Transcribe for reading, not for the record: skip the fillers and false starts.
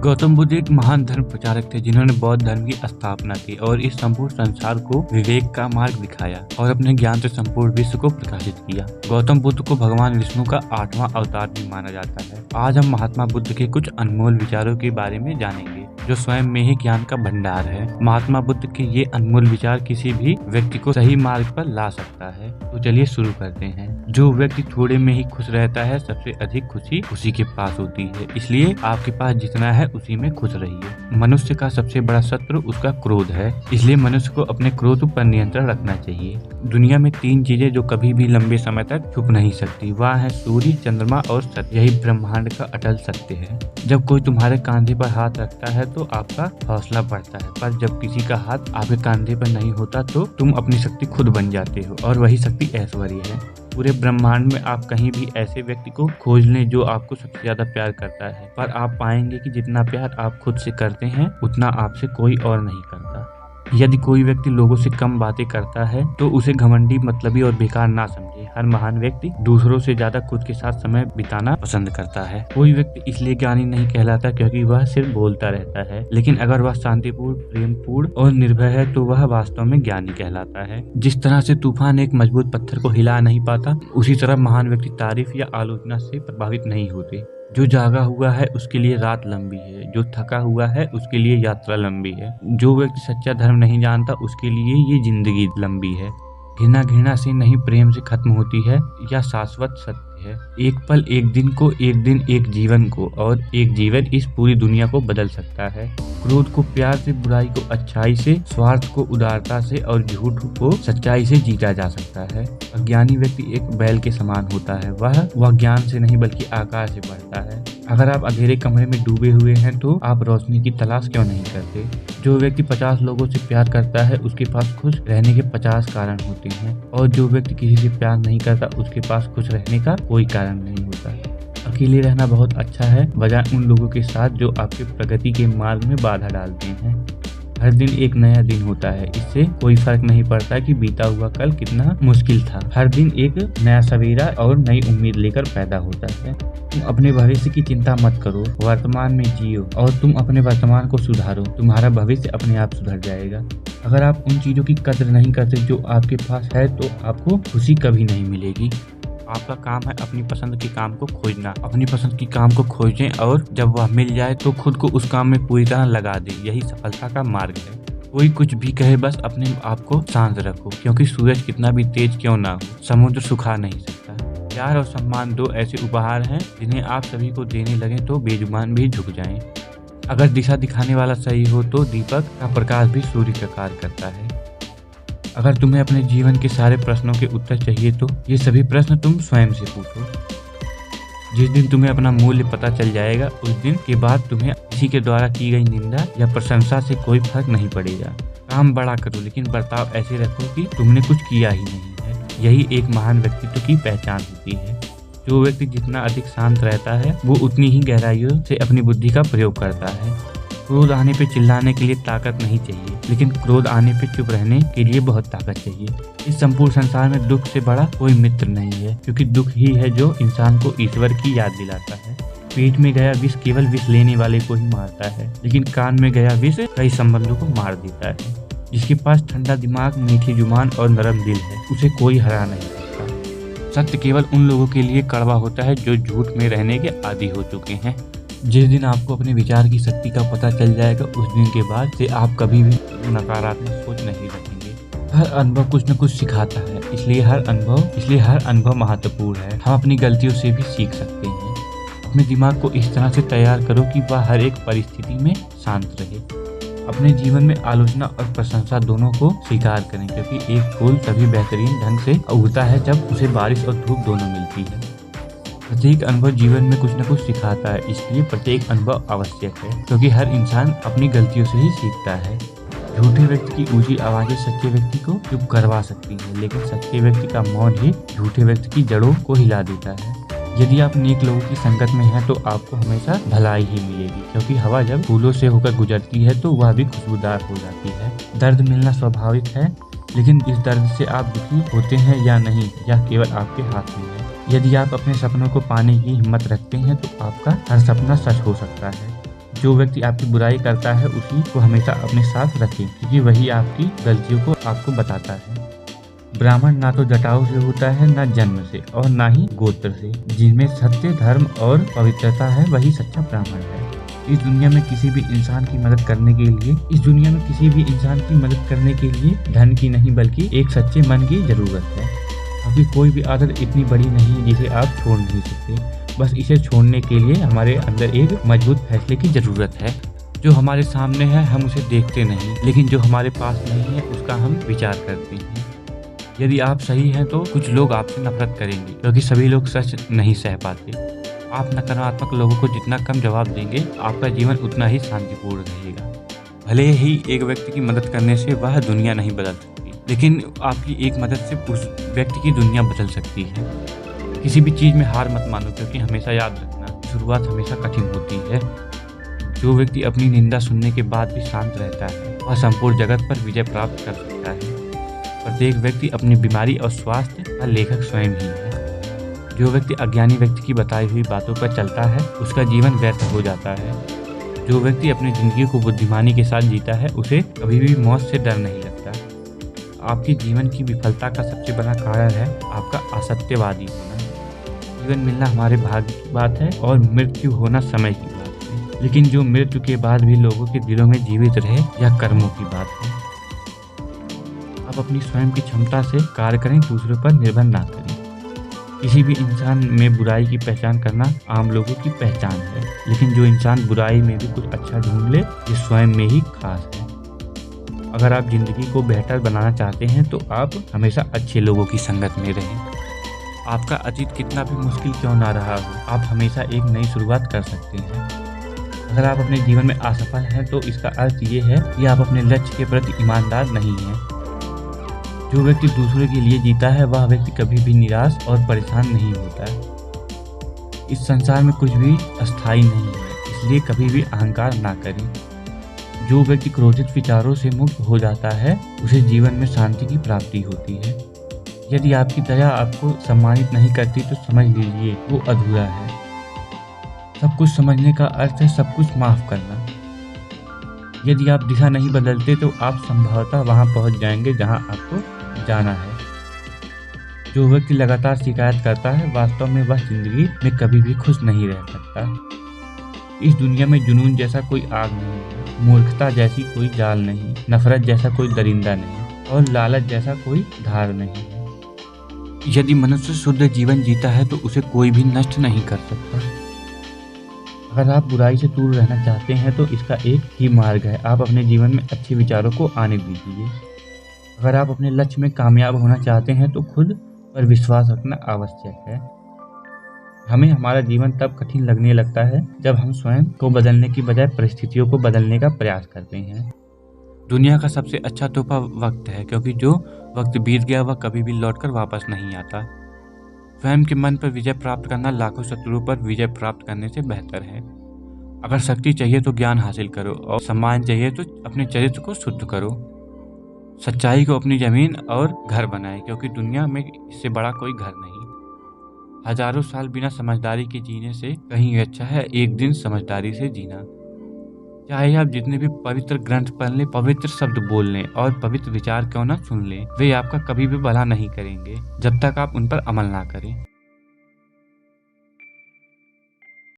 गौतम बुद्ध एक महान धर्म प्रचारक थे जिन्होंने बौद्ध धर्म की स्थापना की और इस संपूर्ण संसार को विवेक का मार्ग दिखाया और अपने ज्ञान से संपूर्ण विश्व को प्रकाशित किया। गौतम बुद्ध को भगवान विष्णु का 8वां अवतार भी माना जाता है। आज हम महात्मा बुद्ध के कुछ अनमोल विचारों के बारे में जानेंगे जो स्वयं में ही ज्ञान का भंडार है। महात्मा बुद्ध के ये अनमोल विचार किसी भी व्यक्ति को सही मार्ग पर ला सकता है। तो चलिए शुरू करते हैं। जो व्यक्ति थोड़े में ही खुश रहता है सबसे अधिक खुशी उसी के पास होती है, इसलिए आपके पास जितना है उसी में खुश रहिए। मनुष्य का सबसे बड़ा शत्रु उसका क्रोध है, इसलिए मनुष्य को अपने क्रोध पर नियंत्रण रखना चाहिए। दुनिया में 3 चीजें जो कभी भी लंबे समय तक छुप नहीं सकती, वह है सूर्य, चंद्रमा और सत्य। यही ब्रह्मांड का अटल सत्य है। जब कोई तुम्हारे कंधे पर हाथ रखता है तो आपका हौसला बढ़ता है, पर जब किसी का हाथ आपके कंधे पर नहीं होता तो तुम अपनी शक्ति खुद बन जाते हो, और वही शक्ति ऐश्वर्य है। पूरे ब्रह्मांड में आप कहीं भी ऐसे व्यक्ति को खोज लें जो आपको सबसे ज्यादा प्यार करता है, पर आप पाएंगे कि जितना प्यार आप खुद से करते हैं उतना आपसे कोई और नहीं करता। यदि कोई व्यक्ति लोगों से कम बातें करता है तो उसे घमंडी, मतलबी और बेकार ना समझे। हर महान व्यक्ति दूसरों से ज्यादा खुद के साथ समय बिताना पसंद करता है। कोई व्यक्ति इसलिए ज्ञानी नहीं कहलाता क्योंकि वह सिर्फ बोलता रहता है, लेकिन अगर वह शांतिपूर्ण, प्रेमपूर्ण और निर्भय है तो वह वास्तव में ज्ञानी कहलाता है। जिस तरह से तूफान एक मजबूत पत्थर को हिला नहीं पाता, उसी तरह महान व्यक्ति तारीफ या आलोचना से प्रभावित नहीं होते। जो जागा हुआ है उसके लिए रात लंबी है, जो थका हुआ है उसके लिए यात्रा लंबी है। जो व्यक्ति सच्चा धर्म नहीं जानता उसके लिए ये जिंदगी लंबी है। घृणा से नहीं प्रेम से खत्म होती है, या शाश्वत सत्य है। एक पल एक दिन को, एक दिन एक जीवन को, और एक जीवन इस पूरी दुनिया को बदल सकता है। क्रोध को प्यार से, बुराई को अच्छाई से, स्वार्थ को उदारता से और झूठ को सच्चाई से जीता जा सकता है। अज्ञानी व्यक्ति एक बैल के समान होता है, वह ज्ञान से नहीं बल्कि आकाश से बढ़ता है। अगर आप अंधेरे कमरे में डूबे हुए हैं तो आप रोशनी की तलाश क्यों नहीं करते? जो व्यक्ति 50 लोगों से प्यार करता है उसके पास खुश रहने के 50 कारण होते हैं, और जो व्यक्ति किसी से प्यार नहीं करता उसके पास खुश रहने का कोई कारण नहीं होता। अकेले रहना बहुत अच्छा है, बजाय उन लोगों के साथ जो आपके प्रगति के मार्ग में बाधा डालते हैं। हर दिन एक नया दिन होता है, इससे कोई फर्क नहीं पड़ता कि बीता हुआ कल कितना मुश्किल था। हर दिन एक नया सवेरा और नई उम्मीद लेकर पैदा होता है। तुम अपने भविष्य की चिंता मत करो, वर्तमान में जियो और तुम अपने वर्तमान को सुधारो। तुम्हारा भविष्य अपने आप सुधर जाएगा। अगर आप उन चीजों की कद्र नहीं करते जो आपके पास है तो आपको खुशी कभी नहीं मिलेगी। आपका काम है अपनी पसंद के काम को खोजना। अपनी पसंद के काम को खोजें और जब वह मिल जाए तो खुद को उस काम में पूरी तरह लगा दें। यही सफलता का मार्ग है। कोई कुछ भी कहे, बस अपने आप को शांत रखो, क्योंकि सूरज कितना भी तेज क्यों ना हो, समुद्र सुखा नहीं सकता। प्यार और सम्मान 2 ऐसे उपहार हैं जिन्हें आप सभी को देने लगे तो बेजुबान भी झुक जाएं। अगर दिशा दिखाने वाला सही हो तो दीपक का प्रकाश भी सूर्य का कार्य करता है। अगर तुम्हें अपने जीवन के सारे प्रश्नों के उत्तर चाहिए तो ये सभी प्रश्न तुम स्वयं से पूछो। जिस दिन तुम्हें अपना मूल्य पता चल जाएगा उस दिन के बाद तुम्हें किसी के द्वारा की गई निंदा या प्रशंसा से कोई फर्क नहीं पड़ेगा। काम बड़ा करो लेकिन बर्ताव ऐसे रखो कि तुमने कुछ किया ही नहीं है। यही एक महान व्यक्तित्व की पहचान होती है। जो व्यक्ति जितना अधिक शांत रहता है वो उतनी ही गहराइयों से अपनी बुद्धि का प्रयोग करता है। क्रोध आने पे चिल्लाने के लिए ताकत नहीं चाहिए, लेकिन क्रोध आने पे चुप रहने के लिए बहुत ताकत चाहिए। इस संपूर्ण संसार में दुख से बड़ा कोई मित्र नहीं है, क्योंकि दुख ही है जो इंसान को ईश्वर की याद दिलाता है। पेट में गया विष केवल विष लेने वाले को ही मारता है, लेकिन कान में गया विष कई संबंधों को मार देता है। जिसके पास ठंडा दिमाग, मीठी जुबान और नरम दिल है उसे कोई हरा नहीं सकता। सत्य केवल उन लोगों के लिए कड़वा होता है जो झूठ में रहने के आदी हो चुके हैं। जिस दिन आपको अपने विचार की शक्ति का पता चल जाएगा उस दिन के बाद से आप कभी भी नकारात्मक सोच नहीं रखेंगे। हर अनुभव कुछ न कुछ सिखाता है, इसलिए हर अनुभव महत्वपूर्ण है। हम अपनी गलतियों से भी सीख सकते हैं। अपने दिमाग को इस तरह से तैयार करो कि वह हर एक परिस्थिति में शांत रहे। अपने जीवन में आलोचना और प्रशंसा दोनों को स्वीकार करें, क्योंकि एक फूल तभी बेहतरीन ढंग से उगता है जब उसे बारिश और धूप दोनों मिलती है। प्रत्येक अनुभव जीवन में कुछ न कुछ सिखाता है, इसलिए प्रत्येक अनुभव आवश्यक है, क्योंकि हर इंसान अपनी गलतियों से ही सीखता है। झूठे व्यक्ति की ऊंची आवाजें सच्चे व्यक्ति को चुप करवा सकती है, लेकिन सच्चे व्यक्ति का मौन ही झूठे व्यक्ति की जड़ों को हिला देता है। यदि आप नेक लोगों की संगत में हैं तो आपको हमेशा भलाई ही मिलेगी, क्योंकि हवा जब फूलों से होकर गुजरती है तो वह भी खुशबूदार हो जाती है। दर्द मिलना स्वाभाविक है, लेकिन इस दर्द से आप दुखी होते हैं या नहीं, यह केवल आपके हाथ में है। यदि आप अपने सपनों को पाने की हिम्मत रखते हैं तो आपका हर सपना सच हो सकता है। जो व्यक्ति आपकी बुराई करता है उसी को हमेशा अपने साथ रखें, क्योंकि वही आपकी गलतियों को आपको बताता है। ब्राह्मण ना तो जटाओं से होता है, ना जन्म से और ना ही गोत्र से। जिनमें सत्य, धर्म और पवित्रता है वही सच्चा ब्राह्मण है। इस दुनिया में किसी भी इंसान की मदद करने के लिए धन की नहीं बल्कि एक सच्चे मन की जरूरत है। क्योंकि कोई भी आदत इतनी बड़ी नहीं जिसे आप छोड़ नहीं सकते। बस इसे छोड़ने के लिए हमारे अंदर एक मजबूत फैसले की जरूरत है। जो हमारे सामने है हम उसे देखते नहीं, लेकिन जो हमारे पास नहीं है उसका हम विचार करते हैं। यदि आप सही हैं तो कुछ लोग आपसे नफरत करेंगे, क्योंकि सभी लोग सच नहीं सह पाते। आप नकारात्मक लोगों को जितना कम जवाब देंगे, आपका जीवन उतना ही शांतिपूर्ण रहेगा। भले ही एक व्यक्ति की मदद करने से वह दुनिया नहीं बदल सकती, लेकिन आपकी एक मदद से उस व्यक्ति की दुनिया बदल सकती है। किसी भी चीज में हार मत मानो, क्योंकि हमेशा याद रखना शुरुआत हमेशा कठिन होती है। जो व्यक्ति अपनी निंदा सुनने के बाद भी शांत रहता है वह संपूर्ण जगत पर विजय प्राप्त कर सकता है। प्रत्येक व्यक्ति अपनी बीमारी और स्वास्थ्य का लेखक स्वयं ही है। जो व्यक्ति अज्ञानी व्यक्ति की बताई हुई बातों पर चलता है उसका जीवन व्यर्थ हो जाता है। जो व्यक्ति अपनी जिंदगी को बुद्धिमानी के साथ जीता है उसे कभी भी मौत से डर नहीं लगता। आपके जीवन की विफलता का सबसे बड़ा कारण है आपका असत्यवादी होना। जीवन मिलना हमारे भाग्य की बात है और मृत्यु होना समय की बात है, लेकिन जो मृत्यु के बाद भी लोगों के दिलों में जीवित रहे यह कर्मों की बात है। आप अपनी स्वयं की क्षमता से कार्य करें, दूसरों पर निर्भर ना करें। किसी भी इंसान में बुराई की पहचान करना आम लोगों की पहचान है, लेकिन जो इंसान बुराई में भी कुछ अच्छा ढूंढ ले ये स्वयं में ही खास है। अगर आप जिंदगी को बेहतर बनाना चाहते हैं तो आप हमेशा अच्छे लोगों की संगत में रहें। आपका अतीत कितना भी मुश्किल क्यों ना रहा हो, आप हमेशा एक नई शुरुआत कर सकते हैं। अगर आप अपने जीवन में असफल हैं तो इसका अर्थ ये है कि आप अपने लक्ष्य के प्रति ईमानदार नहीं हैं। जो व्यक्ति दूसरों के लिए जीता है वह व्यक्ति कभी भी निराश और परेशान नहीं होता है। इस संसार में कुछ भी अस्थायी नहीं है, इसलिए कभी भी अहंकार ना करें। जो व्यक्ति क्रोधित विचारों से मुक्त हो जाता है उसे जीवन में शांति की प्राप्ति होती है। यदि आपकी दया आपको सम्मानित नहीं करती तो समझ लीजिए वो अधूरा है। सब कुछ समझने का अर्थ है सब कुछ माफ करना। यदि आप दिशा नहीं बदलते तो आप संभवतः वहां पहुंच जाएंगे जहां आपको जाना है। जो व्यक्ति लगातार शिकायत करता है वास्तव में वह जिंदगी में कभी भी खुश नहीं रह सकता। इस दुनिया में जुनून जैसा कोई आग नहीं है, मूर्खता जैसी कोई जाल नहीं, नफरत जैसा कोई दरिंदा नहीं और लालच जैसा कोई धार नहीं है। यदि मनुष्य शुद्ध जीवन जीता है तो उसे कोई भी नष्ट नहीं कर सकता। अगर आप बुराई से दूर रहना चाहते हैं तो इसका एक ही मार्ग है, आप अपने जीवन में अच्छे विचारों को आने दीजिए। अगर आप अपने लक्ष्य में कामयाब होना चाहते हैं तो खुद पर विश्वास रखना आवश्यक है। हमें हमारा जीवन तब कठिन लगने लगता है जब हम स्वयं को बदलने की बजाय परिस्थितियों को बदलने का प्रयास करते हैं। दुनिया का सबसे अच्छा तोहफा वक्त है, क्योंकि जो वक्त बीत गया वह कभी भी लौटकर वापस नहीं आता। स्वयं के मन पर विजय प्राप्त करना लाखों शत्रुओं पर विजय प्राप्त करने से बेहतर है। अगर शक्ति चाहिए तो ज्ञान हासिल करो और सम्मान चाहिए तो अपने चरित्र को शुद्ध करो। सच्चाई को अपनी जमीन और घर बनाए, क्योंकि दुनिया में इससे बड़ा कोई घर नहीं। हजारों साल बिना समझदारी के जीने से कहीं अच्छा है एक दिन समझदारी से जीना। चाहे आप जितने भी पवित्र ग्रंथ पढ़ लें, पवित्र शब्द बोल लें और पवित्र विचार क्यों ना सुन लें, वे आपका कभी भी भला नहीं करेंगे जब तक आप उन पर अमल ना करें।